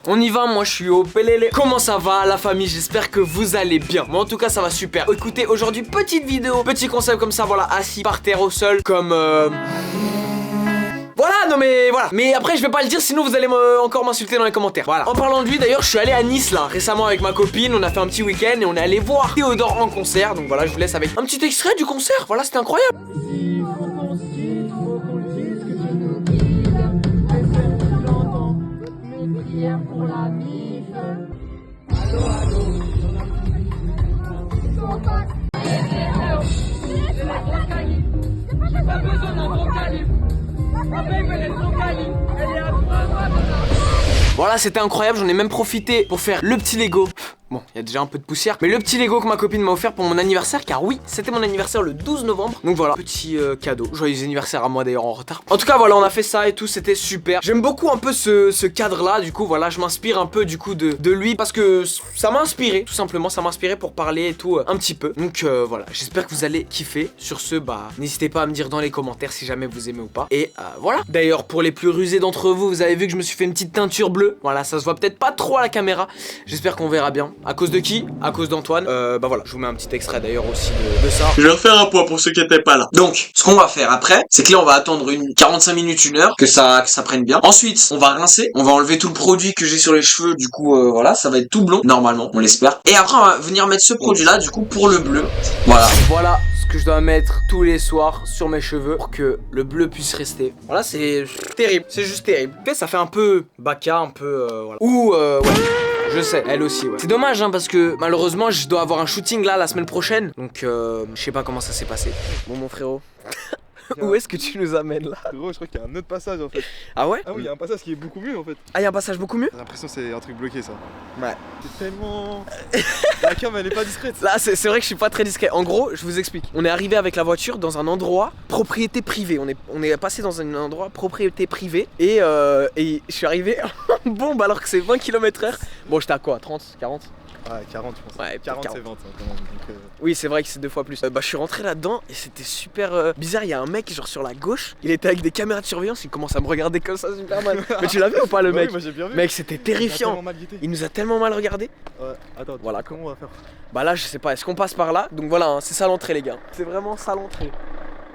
On y va, moi je suis au Pelele. Comment ça va la famille? J'espère que vous allez bien. Moi en tout cas ça va super. Écoutez, aujourd'hui petite vidéo, petit concept comme ça, voilà, assis par terre au sol, comme voilà, non mais voilà. Mais après je vais pas le dire sinon vous allez encore m'insulter dans les commentaires. Voilà. En parlant de lui d'ailleurs, je suis allé à Nice là récemment avec ma copine. On a fait un petit week-end et on est allé voir Théodore en concert. Donc voilà, je vous laisse avec un petit extrait du concert. Voilà, c'était incroyable. Pour la mif. Allô, allô. J'ai pas besoin d'un bon calibre. Ma baby, elle est trop calibre. Elle est à 3 mois. Voilà, c'était incroyable. J'en ai même profité pour faire le petit Lego. Bon, il y a déjà un peu de poussière, mais le petit Lego que ma copine m'a offert pour mon anniversaire, car oui, c'était mon anniversaire le 12 novembre. Donc voilà, petit cadeau. Joyeux anniversaire à moi d'ailleurs en retard. En tout cas, voilà, on a fait ça et tout, c'était super. J'aime beaucoup un peu ce cadre-là, du coup, voilà, je m'inspire un peu du coup de lui parce que ça m'a inspiré, tout simplement, ça m'a inspiré pour parler et tout un petit peu. Donc voilà, j'espère que vous allez kiffer. Sur ce, bah, n'hésitez pas à me dire dans les commentaires si jamais vous aimez ou pas. Et voilà. D'ailleurs, pour les plus rusés d'entre vous, vous avez vu que je me suis fait une petite teinture bleue. Voilà, ça se voit peut-être pas trop à la caméra. J'espère qu'on verra bien. À cause de qui? À cause d'Antoine. Bah voilà, je vous mets un petit extrait d'ailleurs aussi de ça. Je vais refaire un point pour ceux qui étaient pas là. Donc, ce qu'on va faire après, c'est que là on va attendre une 45 minutes, 1 heure, que ça prenne bien. Ensuite, on va rincer, on va enlever tout le produit que j'ai sur les cheveux, du coup voilà, ça va être tout blond, normalement, on l'espère. Et après on va venir mettre ce produit là, du coup, pour le bleu. Voilà. Voilà ce que je dois mettre tous les soirs sur mes cheveux pour que le bleu puisse rester. Voilà, c'est terrible, c'est juste terrible. En fait, ça fait un peu baka, un peu voilà. Ou ouais. Je sais, elle aussi, ouais. C'est dommage, hein, parce que malheureusement, je dois avoir un shooting là la semaine prochaine. Donc, je sais pas comment ça s'est passé. Bon, mon frérot. Où est-ce que tu nous amènes là? Gros, je crois qu'il y a un autre passage en fait. Ah ouais? Ah oui, il y a un passage qui est beaucoup mieux en fait. Ah, il y a un passage beaucoup mieux? J'ai l'impression que c'est un truc bloqué ça. Ouais. C'est tellement. La cam elle est pas discrète. Là, c'est vrai que je suis pas très discret. En gros, je vous explique. On est arrivé avec la voiture dans un endroit propriété privée. On est passé dans un endroit propriété privée. Et je suis arrivé en bombe alors que c'est 20 km/h. Bon, j'étais à quoi? 30, 40? Ouais, 40 je pense. Ouais, 40 40. c'est 20 hein, quand même. Donc, Oui, c'est vrai que c'est 2 fois plus. Bah, je suis rentré là-dedans et c'était super bizarre. Il y a un mec, genre sur la gauche, il était avec des caméras de surveillance. Il commence à me regarder comme ça, super mal. Mais tu l'as vu ou pas, le ouais, mec? oui, moi j'ai bien vu. Mec, c'était Il a terrifiant. tellement mal guetté. Il nous a tellement mal regardé. Ouais, attends, Voilà. comment on va faire? Bah là, je sais pas. Est-ce qu'on passe par là? Donc voilà, hein, c'est ça l'entrée, les gars. C'est vraiment ça l'entrée.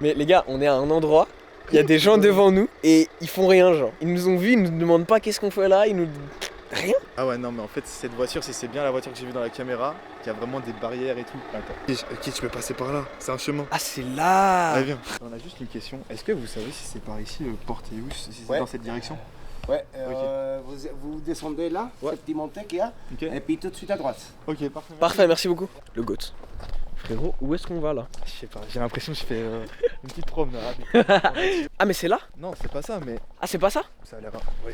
Mais les gars, on est à un endroit. Il y a des gens devant nous et ils font rien, genre. Ils nous ont vus, ils nous demandent pas qu'est-ce qu'on fait là. Ils nous rien. Ah ouais, non, mais en fait, cette voiture, si c'est bien la voiture que j'ai vue dans la caméra, il y a vraiment des barrières et tout. Attends. Ok, tu peux passer par là, c'est un chemin. Ah, c'est là. Allez, viens. On a juste une question. Est-ce que vous savez si c'est par ici, Porte et si c'est Ouais. dans cette direction? Ouais, vous descendez là, Ouais. cette petite montée qu'il y a, Ok. et puis tout de suite à droite. Ok, parfait. Parfait, merci beaucoup. Le GOAT. Frérot, où est-ce qu'on va là? Je sais pas, j'ai l'impression que je fais une petite promenade. Ah, mais c'est là? Non, c'est pas ça, mais Ah, c'est pas ça? ça a l'air. Ouais.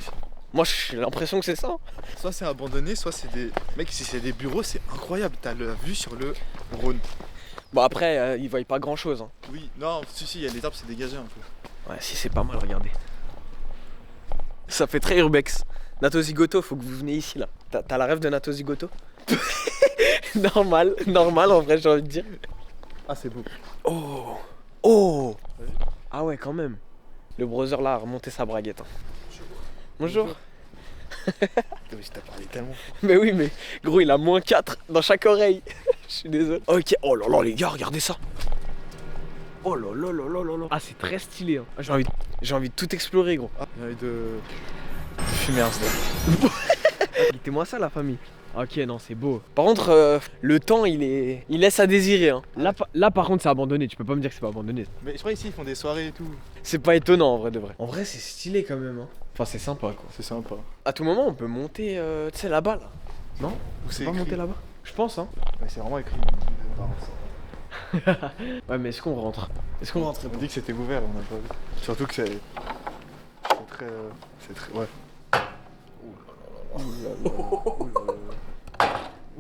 Moi, j'ai l'impression que c'est ça. Soit c'est abandonné, soit c'est des. Mec, si c'est des bureaux, c'est incroyable. T'as la vue sur le Rhône. Bon, après, ils voient pas grand chose. Hein. Oui, non, si, il y a les arbres, c'est dégagé un peu. Ouais, si, c'est pas mal, regardez. Ça fait très urbex. Nato Zigoto, faut que vous venez ici là. T'as la rêve de Nato Zigoto? normal en vrai, j'ai envie de dire. Ah, c'est beau. Oh, oh. Ah ouais, quand même. Le brother là a remonté sa braguette. Hein. Bonjour. Je t'ai parlé tellement. Mais oui, mais gros, il a -4 dans chaque oreille. Je suis désolé. Ok, oh là là, les gars, regardez ça. Oh là là là là là là. Ah, c'est très stylé. Hein. J'ai envie de tout explorer, gros. Ah, j'ai envie de fumer un step. Dites-moi ça, la famille. Ok, non, c'est beau. Par contre, le temps, il laisse à désirer. Hein. Là, par contre, c'est abandonné. Tu peux pas me dire que c'est pas abandonné. Mais je crois ici, ils font des soirées et tout. C'est pas étonnant, en vrai de vrai. En vrai, c'est stylé quand même. Hein. Enfin, c'est sympa, quoi. C'est sympa. À tout moment, on peut monter, tu sais, là-bas, là. Non? Où c'est On va écrit monter là-bas? Je pense, hein. Ouais, c'est vraiment écrit. Ouais, mais est-ce qu'on rentre? Est-ce qu'on rentre? On dit que c'était ouvert, on n'a pas vu. Surtout que c'est très. C'est très. Ouais.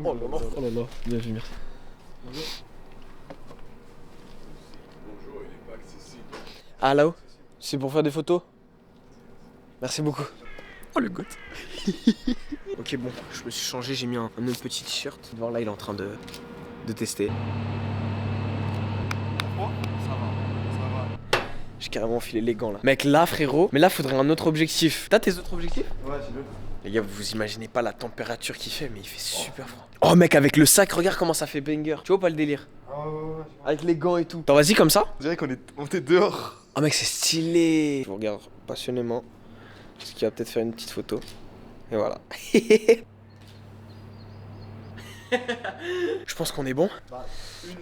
Oh là là, bien vu, merci. Bonjour. Bonjour, il n'est pas accessible. Ah, là-haut? C'est pour faire des photos? Merci beaucoup. Oh, le goût. Ok, bon, je me suis changé, j'ai mis un autre petit t-shirt. Voir là, il est en train de tester. Ça va. J'ai carrément enfilé les gants là. Mec, là, frérot. Mais là, faudrait un autre objectif. T'as tes autres objectifs? Ouais, c'est le. Les gars, vous imaginez pas la température qu'il fait, mais il fait super froid. Oh, mec, avec le sac, regarde comment ça fait banger. Tu vois pas le délire? Ouais. Avec les gants et tout. Attends, vas-y, comme ça? On dirait on était dehors. Oh, mec, c'est stylé. Je vous regarde passionnément. Parce qu'il va peut-être faire une petite photo. Et voilà. Je pense qu'on est bon.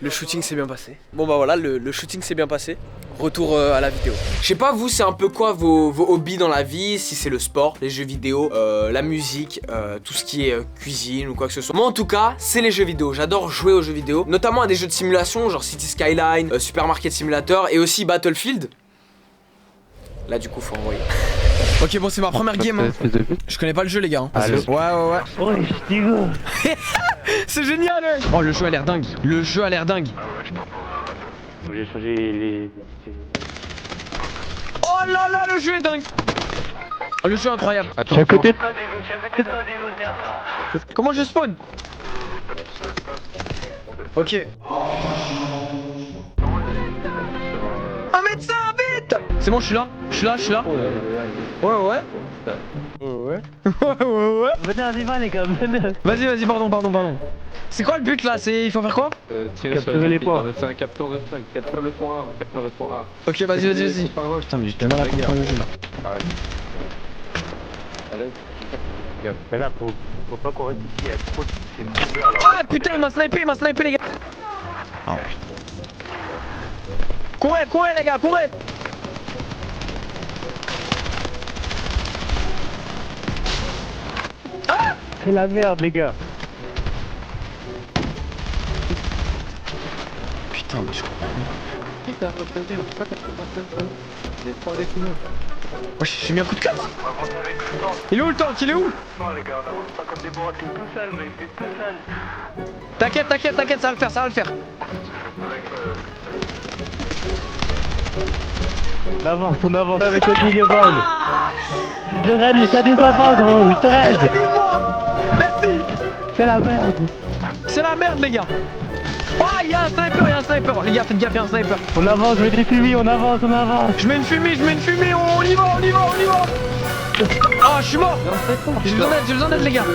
Le shooting s'est bien passé. Bon bah voilà, le shooting s'est bien passé. Retour à la vidéo. Je sais pas vous, c'est un peu quoi vos hobbies dans la vie? Si c'est le sport, les jeux vidéo, la musique, tout ce qui est cuisine ou quoi que ce soit. Moi en tout cas, c'est les jeux vidéo. J'adore jouer aux jeux vidéo, notamment à des jeux de simulation genre City Skyline, Supermarket Simulator et aussi Battlefield. Là du coup faut envoyer. Ok bon c'est ma première game hein. Je connais pas le jeu les gars hein. Ouais. Oh les stigos. C'est génial hein. Oh le jeu a l'air dingue. Le jeu a l'air dingue. J'ai changé les... Oh là là le jeu est dingue. Oh, le jeu est incroyable. Je suis à côté. Comment je spawn? Ok. Un médecin vite. C'est bon je suis là. Ouais. Venez, vivant les gars, venez. Vas-y, pardon. C'est quoi le but là? Il faut faire quoi? Capturer les points. C'est un capteur de 5, capteur le point A, capteur le point A. Ok, vas-y. Putain, mais j'ai du mal à comprendre le jeu. Mais là, faut pas qu'on reste ici, c'est une bombe là. Ah putain, il m'a snipé les gars. Oh putain. Courez les gars, courez. C'est la merde les gars. Putain, mais je comprends. Wesh, j'ai mis un coup de casse. Il est où le tank? Il est où? Non les gars, on avance pas comme des bourrins, t'es tout seul mec, t'es tout seul. T'inquiète, ça va le faire. On avance avec le mini-ball. Je raide jusqu'à des enfants gros, je te raide. Merci. C'est la merde. C'est la merde les gars. Oh il y a un sniper. Les gars faites gaffe, il y a un sniper. On avance, je mets des fumis, on avance. Je mets une fumée, on y va. Ah je suis mort. J'ai besoin d'aide les gars.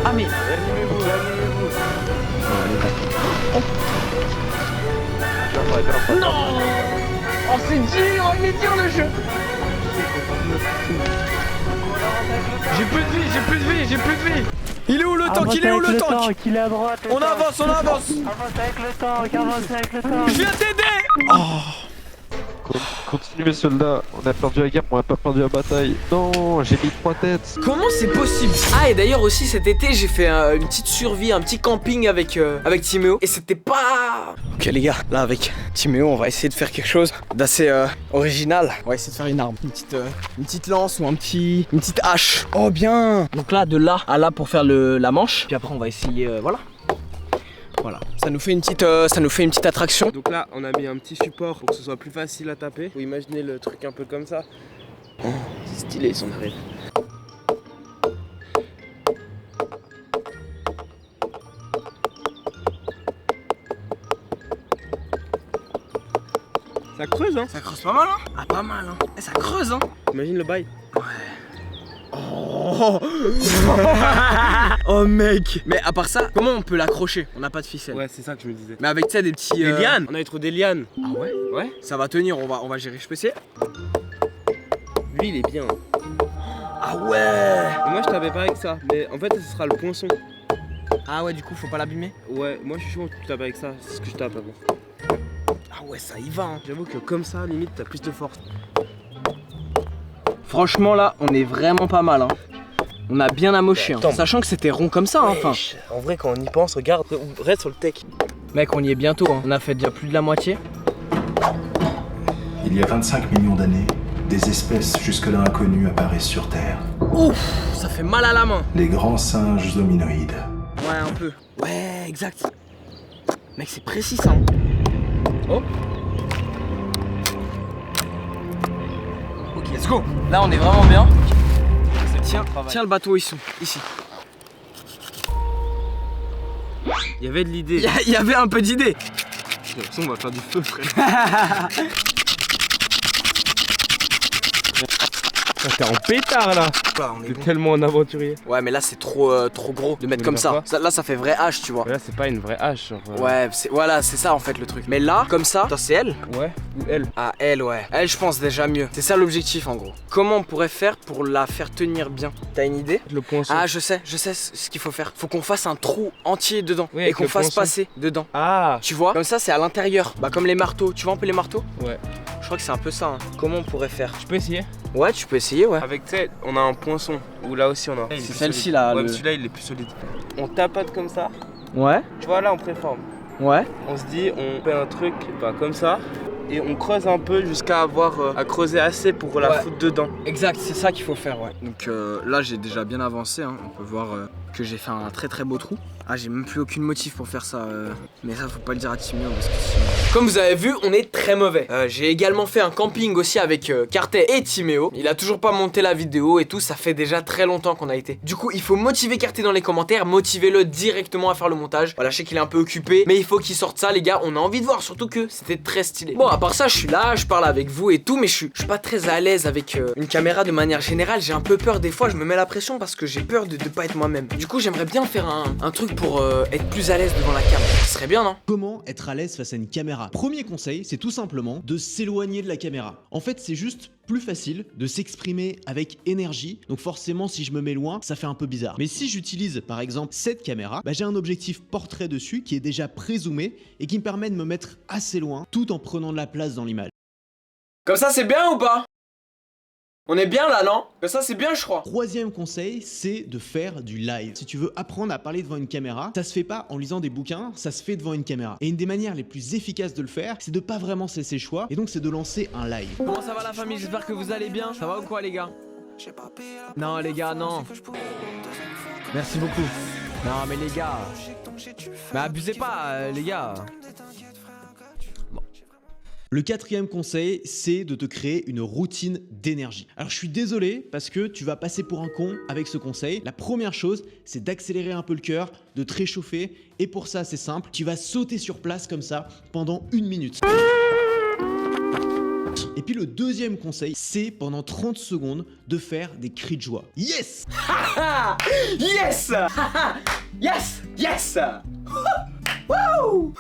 Ah mais non. Oh c'est dur, il est dur le jeu. J'ai plus de vie. Il est où le tank? Il est à droite. On avance. Avance avec le tank. Je viens t'aider. Continue mes soldats, on a perdu la guerre, on a pas perdu la bataille. Non, j'ai mis 3 têtes. Comment c'est possible? Ah et d'ailleurs aussi cet été j'ai fait une petite survie, un petit camping avec Timéo. Et c'était pas... Ok les gars, là avec Timéo on va essayer de faire quelque chose d'assez original. On va essayer de faire une arme, une petite lance ou une petite hache. Oh bien. Donc là de là à là pour faire la manche. Puis après on va essayer, voilà. Voilà, ça nous fait une petite attraction. Donc là, on a mis un petit support pour que ce soit plus facile à taper. Faut imaginer le truc un peu comme ça. Oh, c'est stylé son arrive. Ça creuse hein. Ça creuse pas mal hein. Ah pas mal hein. Eh, ça creuse hein. Imagine le bail. Ouais. Oh. Oh mec. Mais à part ça, comment on peut l'accrocher? On n'a pas de ficelle. Ouais, c'est ça que je me disais. Mais avec ça des petits... Des lianes. On avait trop des lianes. Ah ouais? Ouais. Ça va tenir, on va gérer. Je peux essayer? Lui il est bien. Ah ouais. Et moi je tapais pas avec ça, mais en fait ce sera le poinçon. Ah ouais, du coup faut pas l'abîmer. Ouais, moi je suis chaud que tu tapes avec ça, c'est ce que je tape avant. Ah ouais, ça y va hein. J'avoue que comme ça, limite t'as plus de force. Franchement là, on est vraiment pas mal hein. On a bien amoché hein. Sachant que c'était rond comme ça hein, enfin. En vrai quand on y pense, regarde, reste sur le tech. Mec, on y est bientôt hein. On a fait déjà plus de la moitié. Il y a 25 millions d'années, des espèces jusque-là inconnues apparaissent sur Terre. Ouf, ça fait mal à la main. Les grands singes hominoïdes. Ouais, un peu. Ouais, exact. Mec, c'est précis ça hein. Oh. Ok, let's go. Là, on est vraiment bien. Tiens le bateau, ici. Il y avait de l'idée. Il y avait un peu d'idée. J'ai l'impression qu'on va faire du feu, frère. T'es en pétard là. Bah, on est T'es bon. tellement un aventurier. Ouais, mais là c'est trop gros de mettre Mais comme d'accord. ça. Là ça fait vraie hache, tu vois. Mais là, c'est pas une vraie hache. Genre, Ouais, voilà, c'est ça en fait le truc. Mais là, comme ça, attends, c'est elle? Ouais, ou elle. Ah, elle, ouais. Elle, je pense déjà mieux. C'est ça l'objectif en gros. Comment on pourrait faire pour la faire tenir bien? T'as une idée? Le poinçon. Ah, je sais ce qu'il faut faire. Faut qu'on fasse un trou entier dedans Oui, et avec qu'on le fasse poinçon. passer dedans. Ah. Tu vois? Comme ça, c'est à l'intérieur. Bah, comme les marteaux. Tu vois un peu les marteaux? Ouais. Je crois que c'est un peu ça. Hein. Comment on pourrait faire? Tu peux essayer? Ouais, tu peux essayer, ouais. Avec, tu sais, on a un poinçon. Ou là aussi, on a. C'est celle-ci là. Ouais, mais celui-là, il est plus solide. On tapote comme ça. Ouais, Tu vois, là, on préforme. ouais. On se dit, on fait un truc comme ça. Et on creuse un peu jusqu'à avoir à creuser assez pour la Ouais. foutre dedans. Exact, c'est ça qu'il faut faire, ouais. Donc là, j'ai déjà bien avancé. Hein. On peut voir que j'ai fait un très beau trou. Ah, j'ai même plus aucune motif pour faire ça. Mais ça, faut pas le dire à Timéo parce que sinon... Comme vous avez vu, on est très mauvais. J'ai également fait un camping aussi avec Cartet et Timéo. Il a toujours pas monté la vidéo et tout. Ça fait déjà très longtemps qu'on a été. Du coup, il faut motiver Cartet dans les commentaires. Motivez-le directement à faire le montage. Voilà, je sais qu'il est un peu occupé. Mais il faut qu'il sorte ça, les gars. On a envie de voir. Surtout que c'était très stylé. Bon, à part ça, je suis là, je parle avec vous et tout. Mais je suis pas très à l'aise avec une caméra de manière générale. J'ai un peu peur des fois. Je me mets la pression parce que j'ai peur de pas être moi-même. Du coup, j'aimerais bien faire un truc pour être plus à l'aise devant la cam. Ce serait bien, non? Comment être à l'aise face à une caméra? Premier conseil, c'est tout simplement de s'éloigner de la caméra. En fait, c'est juste plus facile de s'exprimer avec énergie. Donc forcément, si je me mets loin, ça fait un peu bizarre. Mais si j'utilise par exemple cette caméra, j'ai un objectif portrait dessus qui est déjà pré-zoomé et qui me permet de me mettre assez loin tout en prenant de la place dans l'image. Comme ça, c'est bien ou pas? On est bien là, non? Comme ça, c'est bien, je crois. Troisième conseil, c'est de faire du live. Si tu veux apprendre à parler devant une caméra, ça se fait pas en lisant des bouquins, ça se fait devant une caméra. Et une des manières les plus efficaces de le faire, c'est de pas vraiment cesser ses choix, et donc c'est de lancer un live. Comment ça va la famille? J'espère que vous allez bien. Ça va ou quoi, les gars? Non, les gars, non. Merci beaucoup. Non, mais les gars. Mais abusez pas, les gars. Le quatrième conseil, c'est de te créer une routine d'énergie. Alors je suis désolé parce que tu vas passer pour un con avec ce conseil. La première chose, c'est d'accélérer un peu le cœur, de te réchauffer. Et pour ça, c'est simple, tu vas sauter sur place comme ça pendant 1 minute. Et puis le deuxième conseil, c'est pendant 30 secondes de faire des cris de joie. Yes! Yes! Yes! Yes! Wouh!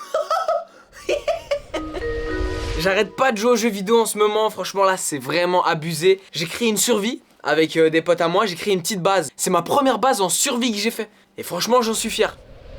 J'arrête pas de jouer aux jeux vidéo en ce moment, franchement là c'est vraiment abusé. J'ai créé une survie avec des potes à moi, j'ai créé une petite base. C'est ma première base en survie que j'ai fait. Et franchement j'en suis fier.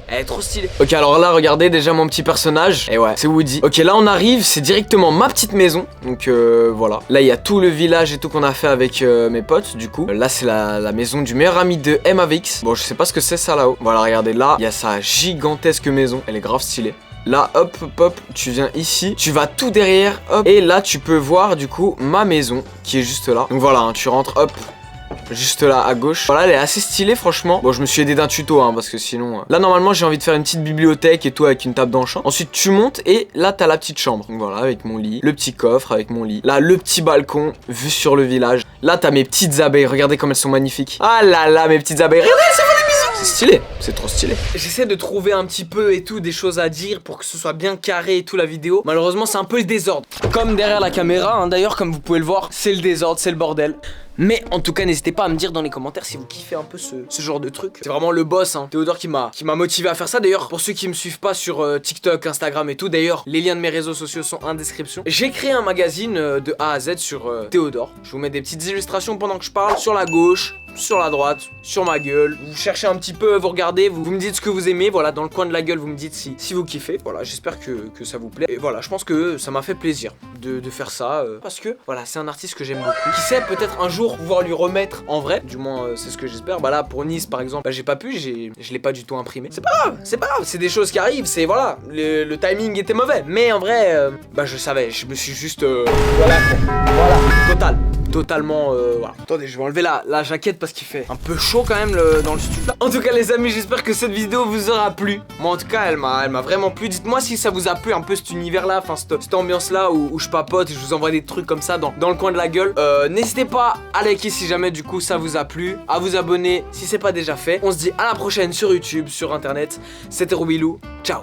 Elle est trop stylée. Ok, alors là regardez déjà mon petit personnage. Et ouais, c'est Woody. Ok, là on arrive, c'est directement ma petite maison. Donc voilà. Là il y a tout le village et tout qu'on a fait avec mes potes du coup. Là c'est la maison du meilleur ami de MAVX. Bon je sais pas ce que c'est ça là-haut. Voilà, regardez là, il y a sa gigantesque maison. Elle est grave stylée. Là, hop, hop, tu viens ici, tu vas tout derrière, hop, et là tu peux voir du coup ma maison qui est juste là. Donc voilà, hein, tu rentres, hop, juste là à gauche. Voilà, elle est assez stylée franchement. Bon, je me suis aidé d'un tuto parce que sinon... Là normalement j'ai envie de faire une petite bibliothèque et tout avec une table d'enchant. Ensuite tu montes et là t'as la petite chambre. Donc voilà, avec mon lit, le petit coffre avec mon lit. Là le petit balcon, vue sur le village. Là t'as mes petites abeilles, regardez comme elles sont magnifiques. Ah là là, mes petites abeilles, regardez, elles se font des bisous. C'est stylé, c'est trop stylé. J'essaie de trouver un petit peu et tout des choses à dire pour que ce soit bien carré et tout la vidéo. Malheureusement c'est un peu le désordre. Comme derrière la caméra, d'ailleurs comme vous pouvez le voir, c'est le désordre, c'est le bordel. Mais en tout cas n'hésitez pas à me dire dans les commentaires si vous kiffez un peu ce genre de truc. C'est vraiment le boss Théodore qui m'a motivé à faire ça. D'ailleurs pour ceux qui me suivent pas sur TikTok, Instagram et tout, d'ailleurs les liens de mes réseaux sociaux sont en description. J'ai créé un magazine de A à Z sur Théodore. Je vous mets des petites illustrations pendant que je parle. Sur la gauche, sur la droite, sur ma gueule. Vous cherchez un petit peu, vous regardez, vous me dites ce que vous aimez. Voilà, dans le coin de la gueule vous me dites si vous kiffez. Voilà, j'espère que ça vous plaît. Et voilà, je pense que ça m'a fait plaisir de faire ça parce que voilà, c'est un artiste que j'aime beaucoup. Qui sait, peut-être un jour pouvoir lui remettre en vrai. Du moins c'est ce que j'espère. Bah là pour Nice par exemple, j'ai pas pu, je l'ai pas du tout imprimé. C'est pas grave, c'est pas grave, c'est des choses qui arrivent. C'est voilà, le timing était mauvais. Mais en vrai, bah je savais, je me suis juste voilà, totalement voilà. Attendez, je vais enlever la jaquette parce qu'il fait un peu chaud quand même dans le studio. En tout cas les amis, j'espère que cette vidéo vous aura plu. Moi en tout cas elle m'a vraiment plu. Dites-moi si ça vous a plu un peu cet univers là, enfin cette ambiance là où je papote et je vous envoie des trucs comme ça dans le coin de la gueule. N'hésitez pas à liker si jamais du coup ça vous a plu, à vous abonner si c'est pas déjà fait. On se dit à la prochaine sur YouTube, sur internet. C'était Roubilou, ciao.